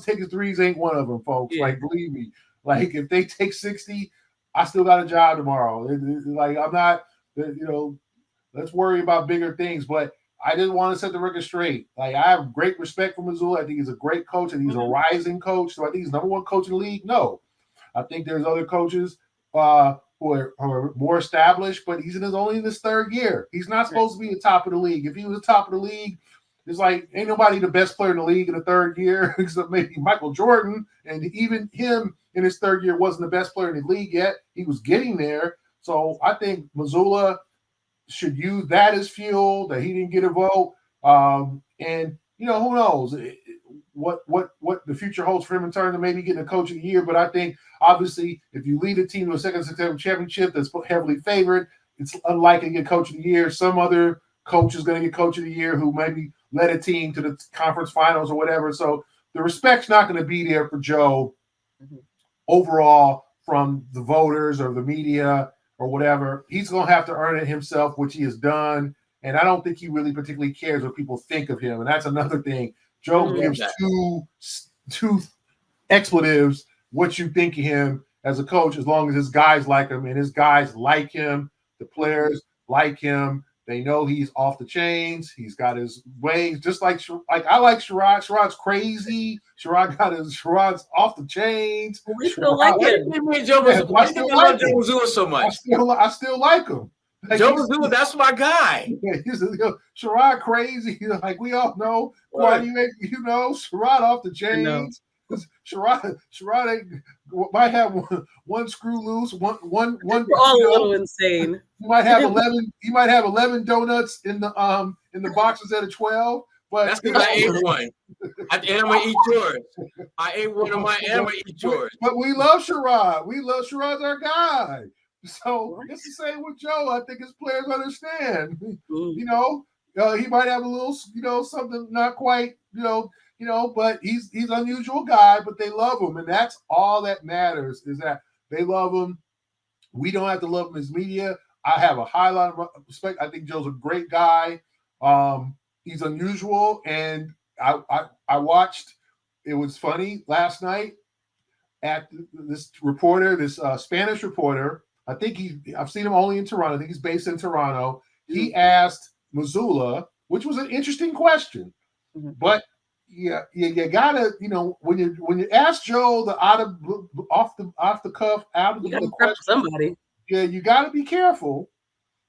taking threes ain't one of them, folks. Yeah. Like, believe me. Like, if they take 60, I still got a job tomorrow. Like, I'm not, let's worry about bigger things. But I didn't want to set the record straight. Like, I have great respect for Mazzulla. I think he's a great coach and he's a rising coach. So I think he's number one coach in the league. No, I think there's other coaches who are more established, but he's only in his third year. He's not supposed to be the top of the league. If he was the top of the league, it's like ain't nobody the best player in the league in the third year except maybe Michael Jordan. And even him in his third year wasn't the best player in the league yet. He was getting there. So I think Mazzulla should use that as fuel that he didn't get a vote. And who knows what the future holds for him in terms of maybe getting a coach of the year. But I think obviously if you lead a team to a second successive championship that's heavily favored, it's unlikely to get coach of the year. Some other coach is going to get coach of the year who maybe led a team to the conference finals or whatever. So the respect's not going to be there for Joe overall from the voters or the media or whatever. He's going to have to earn it himself, which he has done. And I don't think he really particularly cares what people think of him. And that's another thing. Joe gives two expletives what you think of him as a coach, as long as his guys like him. And his guys like him. The players like him. They know he's off the chains. He's got his ways, just like I like Sherrod. Sherrod's crazy. Sherrod's off the chains.
We still like him.
Why do you love Joe Mazzulla so much?
I still like him. Like,
Joe Mazzulla, that's my guy.
He's Sherrod crazy. Like we all know. Kwani, Sherrod off the chains. Sherrod might have one screw loose. One.
We're all a little insane.
He might have 11. He might have 11 donuts in the box instead of 12. But
that's because I ate one. And I'm gonna eat yours. I ate one of mine and I'm gonna eat yours.
But we love Sherrod. Sherrod's our guy. So it's the same with Joe. I think his players understand. He might have a little, something not quite, but he's unusual guy, but they love him. And that's all that matters is that they love him. We don't have to love him as media. I have a high lot of respect. I think Joe's a great guy. He's unusual. And I watched, it was funny last night at this reporter, this Spanish reporter. I've seen him only in Toronto. I think he's based in Toronto. He asked Mazzulla, which was an interesting question, but you gotta, when you ask Joe the off the cuff out of
You
the
gotta
question,
prep somebody.
yeah, you gotta be careful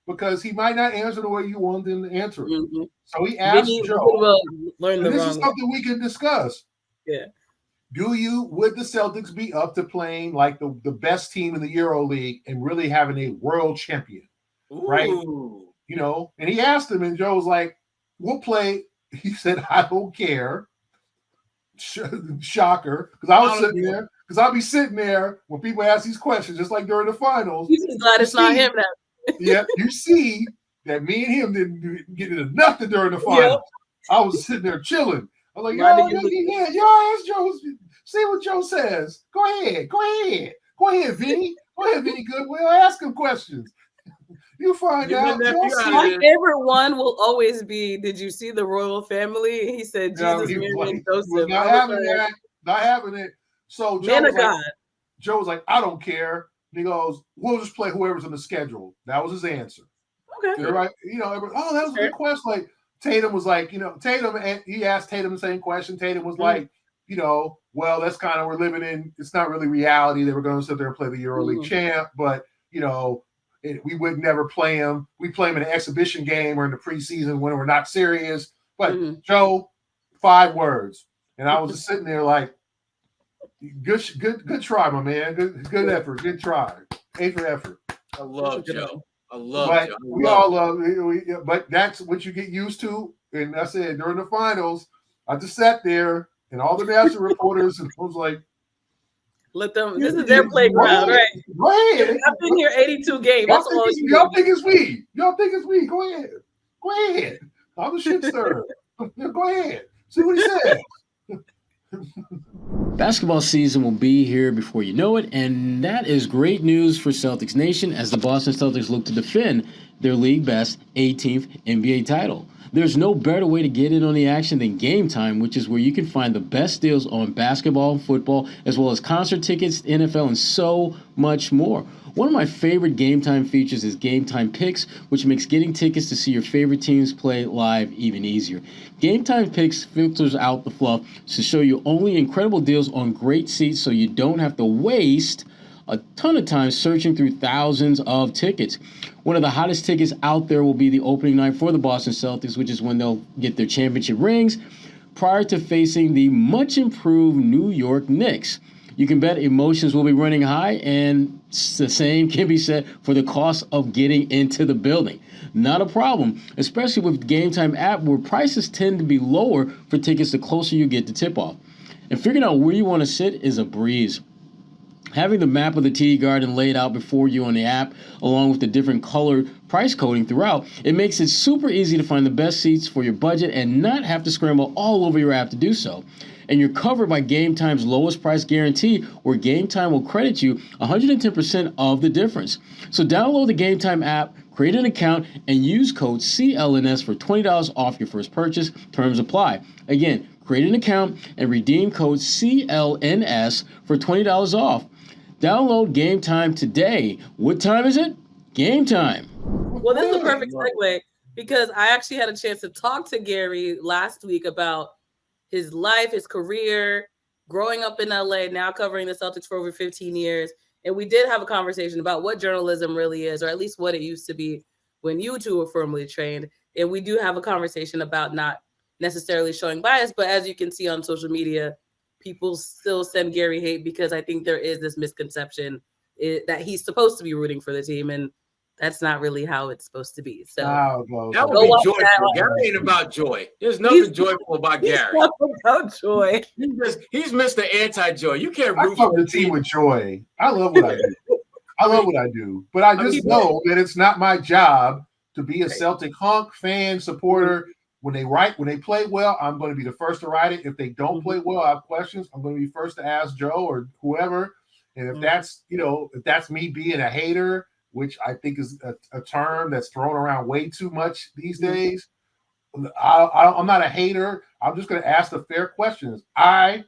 because he might not answer the way you want him to answer it.
Mm-hmm.
So he asked
Vinny
Joe,
will learn
and
the
this
wrong
is something we can discuss.
Yeah.
Would the Celtics be up to playing like the best team in the Euro League and really having a world champion? Right?
Ooh.
And he asked him, and Joe was like, we'll play. He said, I don't care. Shocker. Because I'll be sitting there when people ask these questions, just like during the finals.
He's just glad it's not him now.
Yeah, you see that me and him didn't get into nothing during the finals. Yep. I was sitting there chilling. I was like, y'all ask Joe. See what Joe says. Go ahead, Vinny. Go ahead, Vinny Goodwill. Ask him questions. You find out.
My favorite one will always be, did you see the royal family? He said, Jesus, Mary, and Joseph.
Not having that. Not having it. So Joe was like, I don't care. And he goes, we'll just play whoever's on the schedule. That was his answer.
Okay.
Right. That was a good question. Like Tatum was like, Tatum, and he asked Tatum the same question. Tatum was like, well, that's kind of, we're living in, it's not really reality. They were going to sit there and play the EuroLeague champ, but, we would never play him. We play him in an exhibition game or in the preseason when we're not serious. But Joe, 5 words. And I was just sitting there like, good try, my man. Good effort. Good try. A for effort.
I love Joe. Joe.
We all love it. But that's what you get used to. And I said during the finals, I just sat there and all the national reporters and I was like,
let them. This is their playground, right?
Go ahead.
I've been here 82 games.
Y'all think it's me. Go ahead. I'm the shit stirrer. Go ahead. See what he says.
Basketball season will be here before you know it, and that is great news for Celtics Nation as the Boston Celtics look to defend their league best 18th NBA title. There's no better way to get in on the action than Game Time, which is where you can find the best deals on basketball and football, as well as concert tickets, NFL, and so much more. One of my favorite Game Time features is Game Time Picks, which makes getting tickets to see your favorite teams play live even easier. Game Time Picks filters out the fluff to show you only incredible deals on great seats so you don't have to waste a ton of time searching through thousands of tickets. One of the hottest tickets out there will be the opening night for the Boston Celtics, which is when they'll get their championship rings prior to facing the much improved New York Knicks. You can bet emotions will be running high, and the same can be said for the cost of getting into the building. Not a problem, especially with the Game Time app where prices tend to be lower for tickets the closer you get to tip-off. And figuring out where you want to sit is a breeze. Having the map of the TD Garden laid out before you on the app, along with the different color price coding throughout, it makes it super easy to find the best seats for your budget and not have to scramble all over your app to do so. And you're covered by Game Time's lowest price guarantee, where Game Time will credit you 110% of the difference. So download the Game Time app, create an account, and use code CLNS for $20 off your first purchase. Terms apply. Again, create an account and redeem code CLNS for $20 off. Download Game Time today. What time is it? Game time.
Well, this is a perfect segue because I actually had a chance to talk to Gary last week about his life, his career, growing up in LA, now covering the Celtics for over 15 years. And we did have a conversation about what journalism really is, or at least what it used to be when you two were formally trained. And we do have a conversation about not necessarily showing bias, but as you can see on social media, people still send Gary hate because I think there is this misconception that he's supposed to be rooting for the team, and that's not really how it's supposed to be. So
that would be joyful. Gary ain't about joy. There's nothing joyful about Gary.
He's not about joy.
He's Mr. Anti-joy. You can't root
for the team with joy. I love what I do. But I just know that it's not my job to be a Celtic hunk, fan, supporter. When they play well, I'm going to be the first to write it. If they don't play well, I have questions. I'm going to be first to ask Joe or whoever. And if that's me being a hater, which I think is a term that's thrown around way too much these days, I'm not a hater. I'm just going to ask the fair questions. And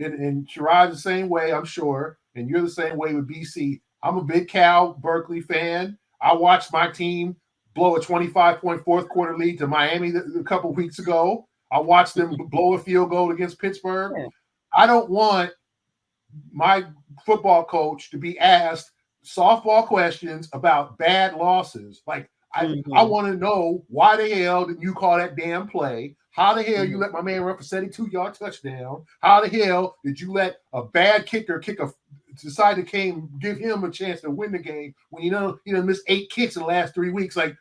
Sherrod's the same way, I'm sure, and you're the same way with BC. I'm a big Cal Berkeley fan. I watched my team blow a 25-point fourth quarter lead to Miami a couple weeks ago. I watched them blow a field goal against Pittsburgh.
Yeah.
I don't want my football coach to be asked softball questions about bad losses. Like, I want to know why the hell did you call that damn play? How the hell you let my man run for 72-yard touchdown? How the hell did you let a bad kicker decide to give him a chance to win the game when you know he done missed 8 kicks in the last 3 weeks? Like,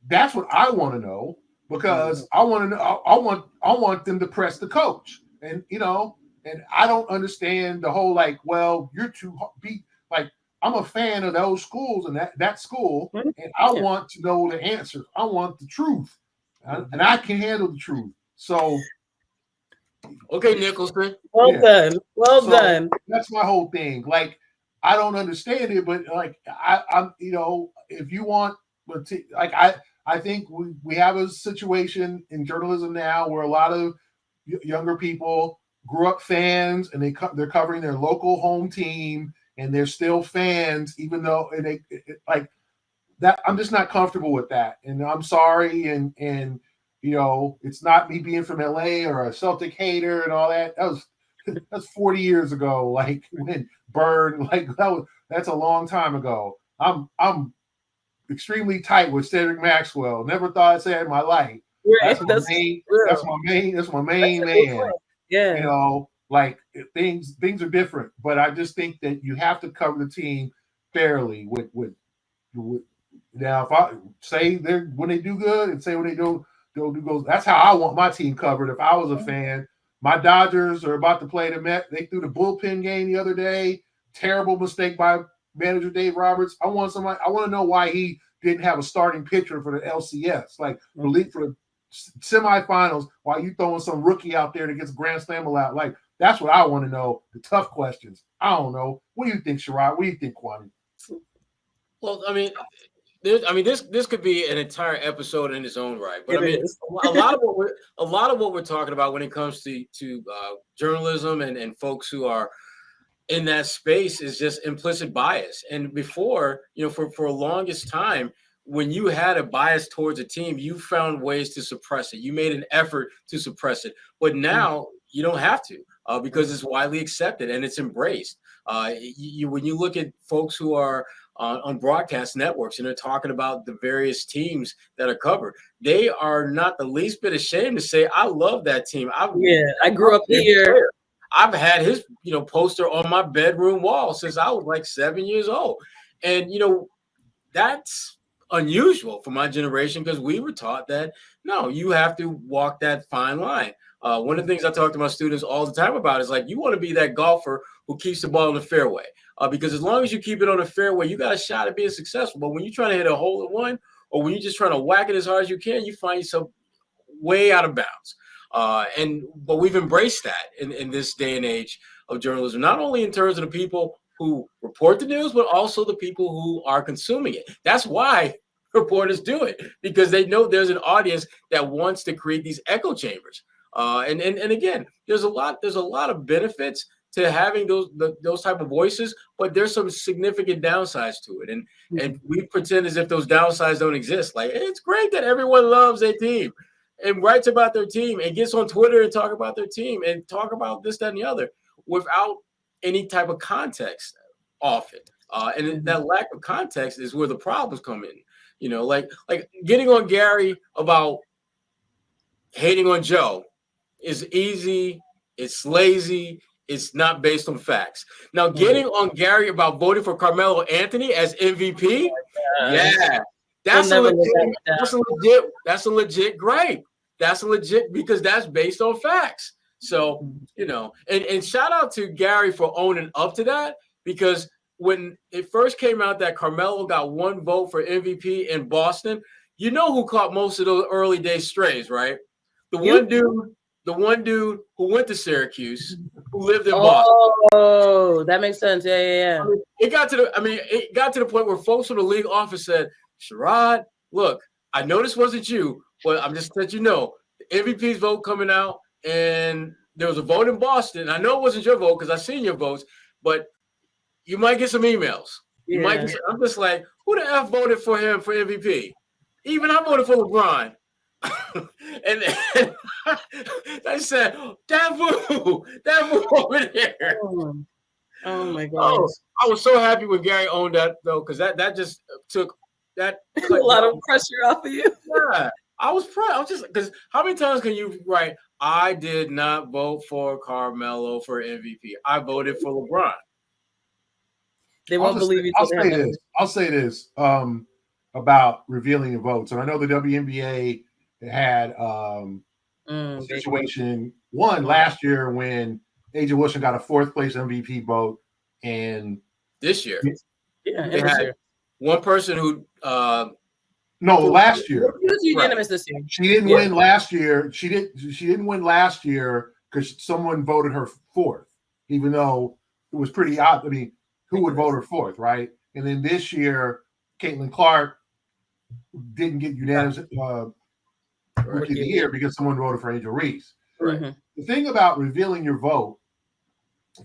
that's what I want to know, because I want to know. I want them to press the coach, and and I don't understand the whole like, well, you're too beat. Like, I'm a fan of those schools and that school, and I want to know the answer. I want the truth, and I can handle the truth. So,
okay, Nicholson.
Well done.
That's my whole thing. Like, I don't understand it, but like, I'm if you want, like, I think we have a situation in journalism now where a lot of younger people grew up fans, and they're covering their local home team, and they're still fans, even though like that. I'm just not comfortable with that, and I'm sorry. And it's not me being from LA or a Celtic hater and all that. That's 40 years ago. Like, when Bird, like, that's a long time ago. I'm extremely tight with Cedric Maxwell. Never thought I'd say it in my life.
Right.
That's my main man.
Yeah.
Like, things are different, but I just think that you have to cover the team fairly. With now, if I say when they do good and say when they don't do good, that's how I want my team covered. If I was a fan, my Dodgers are about to play the Mets. They threw the bullpen game the other day. Terrible mistake by manager Dave Roberts. I want to know why he didn't have a starting pitcher for the LCS, like for the semifinals, why you throwing some rookie out there that gets grand slam allowed. Like, that's what I want to know. The tough questions. I don't know. What do you think, Sherrod? What do you think, Kwani?
Well, I mean, this could be an entire episode in its own right. But a lot of what we're talking about when it comes to journalism and folks who are in that space is just implicit bias. And before, for a longest time, when you had a bias towards a team, you found ways to suppress it. You made an effort to suppress it. But now you don't have to, because it's widely accepted and it's embraced. When you look at folks who are on broadcast networks and they're talking about the various teams that are covered, they are not the least bit ashamed to say, I love that team.
I grew up here.
I've had his, poster on my bedroom wall since I was like 7 years old. And, that's unusual for my generation, because we were taught that, no, you have to walk that fine line. One of the things I talk to my students all the time about is, like, you want to be that golfer who keeps the ball in the fairway, because as long as you keep it on the fairway, you got a shot at being successful. But when you're trying to hit a hole in one, or when you're just trying to whack it as hard as you can, you find yourself way out of bounds. But we've embraced that in this day and age of journalism, not only in terms of the people who report the news, but also the people who are consuming it. That's why reporters do it, because they know there's an audience that wants to create these echo chambers. And again, there's a lot of benefits to having those type of voices, but there's some significant downsides to it. And we pretend as if those downsides don't exist. Like, it's great that everyone loves their team and writes about their team and gets on Twitter and talk about their team and talk about this, that, and the other without any type of context often. And that lack of context is where the problems come in. Like getting on Gary about hating on Joe is easy. It's lazy. It's not based on facts. Now, getting on Gary about voting for Carmelo Anthony as MVP, that's a legit gripe. That's a legit, because that's based on facts. So, and shout out to Gary for owning up to that, because when it first came out that Carmelo got one vote for MVP in Boston, who caught most of those early day strays, right? The one dude who went to Syracuse, who lived in Boston.
Oh, that makes sense. Yeah.
It got to the point where folks from the league office said, Sherrod, look, I know this wasn't you, but I'm just letting you know, the MVP's vote coming out, and there was a vote in Boston. I know it wasn't your vote because I seen your votes, but you might get some emails. You might. I'm just like, who the F voted for him for MVP? Even I voted for LeBron. and I said, that move over there.
Oh my gosh.
Oh, I was so happy when Gary owned that though, because that just took that
a lot of pressure off of you.
Yeah, I was proud. I was just because how many times can you write, I did not vote for Carmelo for MVP. I voted for LeBron.
They won't believe you.
I'll say this about revealing your votes. And I know the WNBA had a situation one last year when Asia Wilson got a 4th place MVP vote, and
this year,
they had
one person who
no, last year.
He was unanimous this year.
She didn't win last year. She didn't win last year because someone voted her 4th, even though it was pretty odd. I mean, who would vote her 4th, right? And then this year, Caitlin Clark didn't get unanimous Rookie of the Year because someone voted for Angel Reese.
Mm-hmm.
The thing about revealing your vote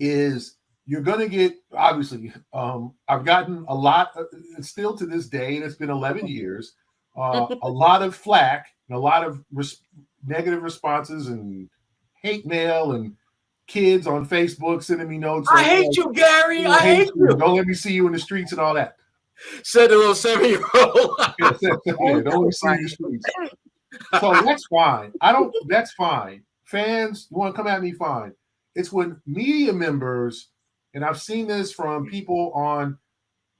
is you're going to get, obviously, I've gotten a lot, still to this day, and it's been 11 years, a lot of flack and a lot of negative responses and hate mail and kids on Facebook sending me notes.
I hate you, Gary. I hate you.
Don't let me see you in the streets and all that.
Said the little 7-year-old.
Don't let me see you in the streets. So that's fine. That's fine. Fans, you want to come at me, fine. It's when media members, and I've seen this from people on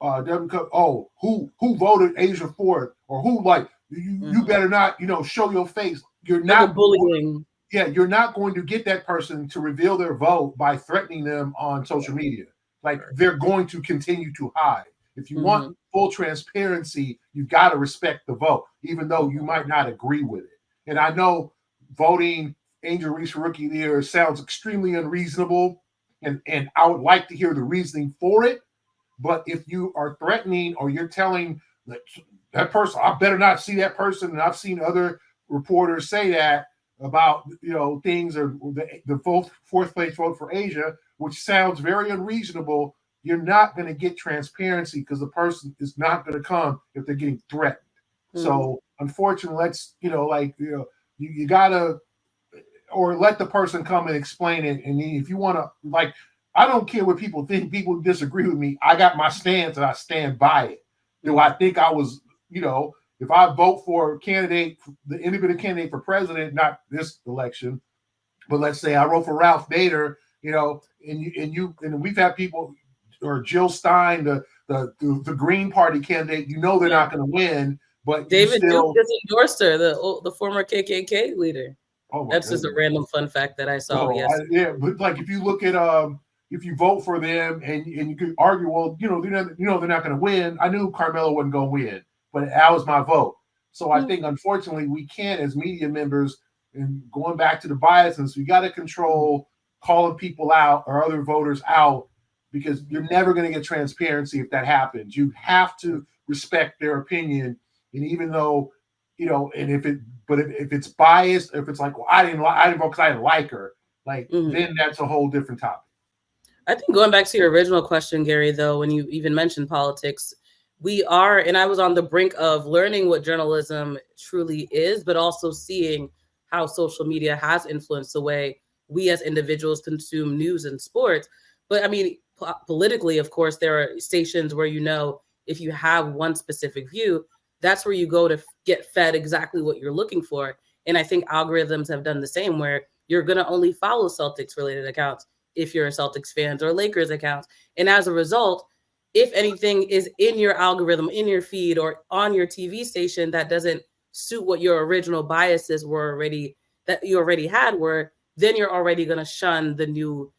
who voted Asia 4th, or who you better not, show your face. You're not
bullying.
Yeah, you're not going to get that person to reveal their vote by threatening them on social media. They're going to continue to hide. If you want full transparency, you've got to respect the vote, even though you might not agree with it. And I know voting Angel Reese for Rookie of the Year sounds extremely unreasonable, and I would like to hear the reasoning for it. But if you are threatening, or you're telling that person, I better not see that person, and I've seen other reporters say that about things, or the 4th place vote for Asia, which sounds very unreasonable, you're not going to get transparency because the person is not going to come if they're getting threatened. So unfortunately, you gotta, or let the person come and explain it. And if you want to, I don't care what people think. People disagree with me. I got my stance and I stand by it. Do I think I was, if I vote for the independent candidate for president, not this election, but let's say I wrote for Ralph Nader, and we've had people, or Jill Stein, the Green Party candidate, they're not going to win, but
David Duke just endorsed her, the former KKK leader.
Oh,
that's just a random fun fact that I saw.
But if you look at if you vote for them and you could argue, well, they're not going to win. I knew Carmelo wasn't going to win, but that was my vote. So I think, unfortunately, we can't, as media members, and going back to the biases, we got to control calling people out or other voters out, because you're never going to get transparency if that happens. You have to respect their opinion, and even though, and if it's biased, if it's like, well, I didn't vote because I didn't like her, then that's a whole different topic.
I think going back to your original question, Gary, though, when you even mentioned politics, we are, and I was on the brink of learning what journalism truly is, but also seeing how social media has influenced the way we as individuals consume news and sports. But I mean, politically, of course, there are stations where, if you have one specific view, that's where you go to get fed exactly what you're looking for. And I think algorithms have done the same, where you're going to only follow Celtics related accounts if you're a Celtics fans, or Lakers accounts. And as a result, if anything is in your algorithm, in your feed, or on your TV station that doesn't suit what your original biases were that you already had, then you're already going to shun the new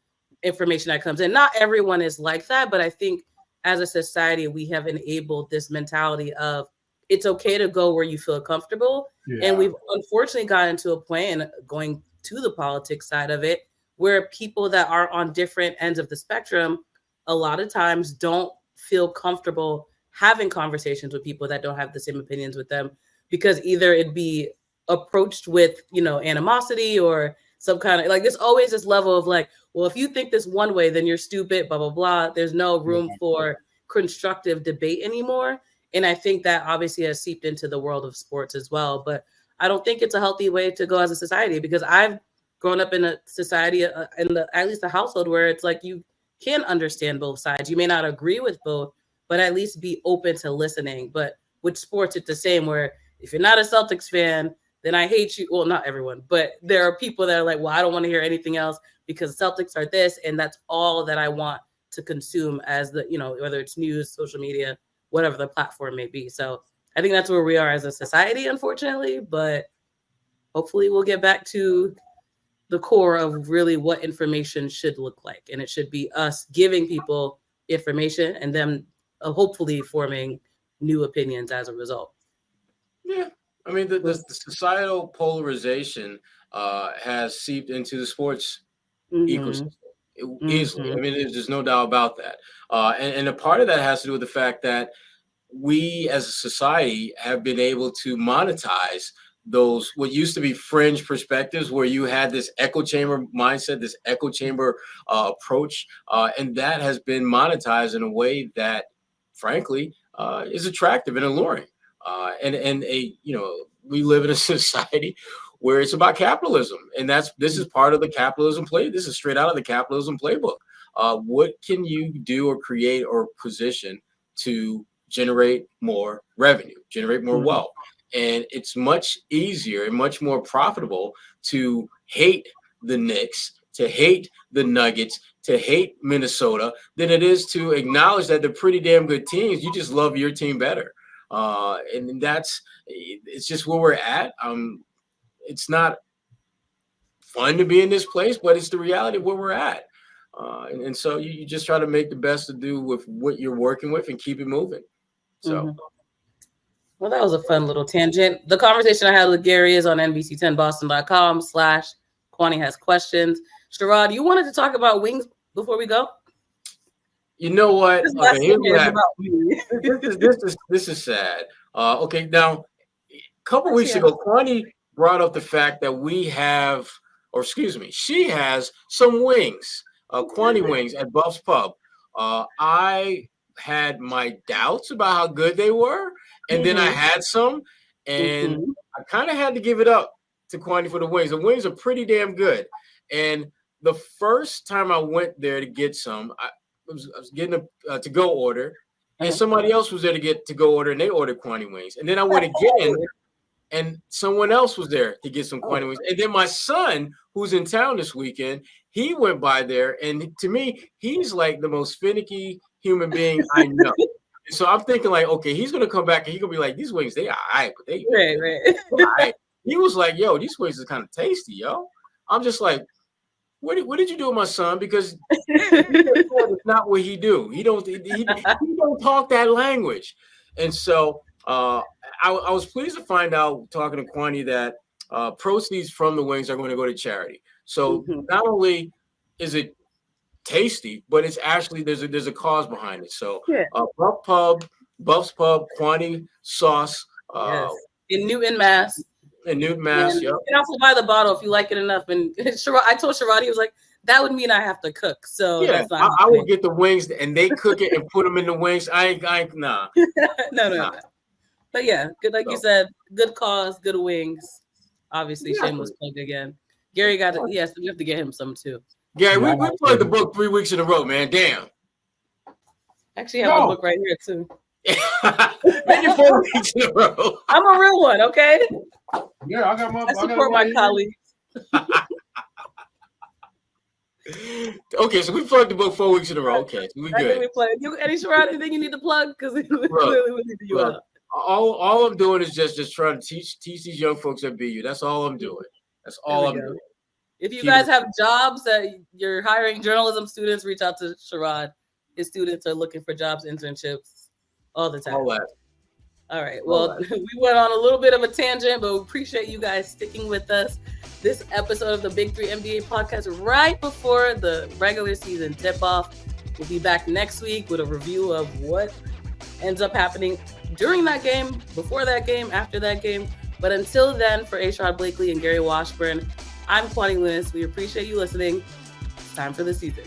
information that comes in. Not everyone is like that, but I think as a society, we have enabled this mentality of it's okay to go where you feel comfortable. Yeah. And we've unfortunately gotten to a point, and going to the politics side of it, where people that are on different ends of the spectrum a lot of times don't feel comfortable having conversations with people that don't have the same opinions with them, because either it'd be approached with, animosity, or some kind of there's always this level of well, if you think this one way, then you're stupid, blah, blah, blah. There's no room for constructive debate anymore. And I think that obviously has seeped into the world of sports as well. But I don't think it's a healthy way to go as a society, because I've grown up in a society, at least a household, where it's like you can understand both sides. You may not agree with both, but at least be open to listening. But with sports, it's the same, where if you're not a Celtics fan, then I hate you. Well, not everyone, but there are people that are like, well, I don't want to hear anything else because Celtics are this, and that's all that I want to consume as the, whether it's news, social media, whatever the platform may be. So I think that's where we are as a society, unfortunately, but hopefully we'll get back to the core of really what information should look like. And it should be us giving people information and them hopefully forming new opinions as a result.
Yeah. I mean, the societal polarization has seeped into the sports ecosystem easily. I mean, there's no doubt about that. And a part of that has to do with the fact that we as a society have been able to monetize those what used to be fringe perspectives, where you had this echo chamber mindset, this echo chamber approach, and that has been monetized in a way that, frankly, is attractive and alluring. We live in a society where it's about capitalism, and this is part of the capitalism play. This is straight out of the capitalism playbook. What can you do or create or position to generate more revenue, generate more wealth? And it's much easier and much more profitable to hate the Knicks, to hate the Nuggets, to hate Minnesota than it is to acknowledge that they're pretty damn good teams. You just love your team better. And it's just where we're at. It's not fun to be in this place, but it's the reality of where we're at. And so you just try to make the best to do with what you're working with and keep it moving. So.
Well, that was a fun little tangent. The conversation I had with Gary is on NBC10Boston.com/Kwani has questions. Sherrod, you wanted to talk about wings before we go?
You know what? Okay, this is sad. Okay, now a couple weeks ago, Kwani brought up the fact that she has some wings, Kwani wings at Buff's Pub. I had my doubts about how good they were, and then I had some, and I kind of had to give it up to Kwani for the wings. The wings are pretty damn good. And the first time I went there to get some, I was getting a to-go order, and somebody else was there to get to-go order, and they ordered Kwani wings. And then I went again, and someone else was there to get some Kwani wings. And then my son, who's in town this weekend, he went by there, and to me, he's like the most finicky human being I know. So I'm thinking like, okay, he's gonna come back and he's gonna be like, these wings, they are all right, but they
right.
All right. He was like, yo, these wings are kind of tasty, yo. I'm just like, what did you do with my son? Because it's not what he do. He don't talk that language. And so I was pleased to find out, talking to Kwani, that proceeds from the wings are going to go to charity. So not only is it tasty, but it's actually there's a cause behind it. So Buff's Pub, Kwani sauce.
Yes. In Newton, Mass.
In Newton, Mass.
You can also buy the bottle if you like it enough. And I told Sherrod, he was like, that would mean I have to cook. So
yeah,
that's not
I would get the wings and they cook it and put them in the wings. I ain't nah.
No. But yeah, good, like you said, good cause, good wings. Obviously, shameless plug again. Gary got it. Yes, we have to get him some too.
Gary, we played the book 3 weeks in a row, man. Damn.
Actually, I have a book right here too.
Maybe 4 weeks in a row.
I'm a real one, okay?
Yeah, I got my.
I support my colleagues.
Okay, so we plugged the book 4 weeks in a row. Okay, so we good.
Anything you need to plug? Because clearly we need you out.
All I'm doing is just trying to teach these young folks at BU. That's all I'm doing. That's all I'm doing.
If you guys have jobs that you're hiring journalism students, reach out to Sherrod. His students are looking for jobs, internships all the time. All right. Well, we went on a little bit of a tangent, but we appreciate you guys sticking with us. This episode of the Big 3 NBA podcast right before the regular season tip-off. We'll be back next week with a review of what ends up happening during that game, before that game, after that game. But until then, for Sherrod Blakely and Gary Washburn, I'm Kwani Lunis. We appreciate you listening. It's time for the season.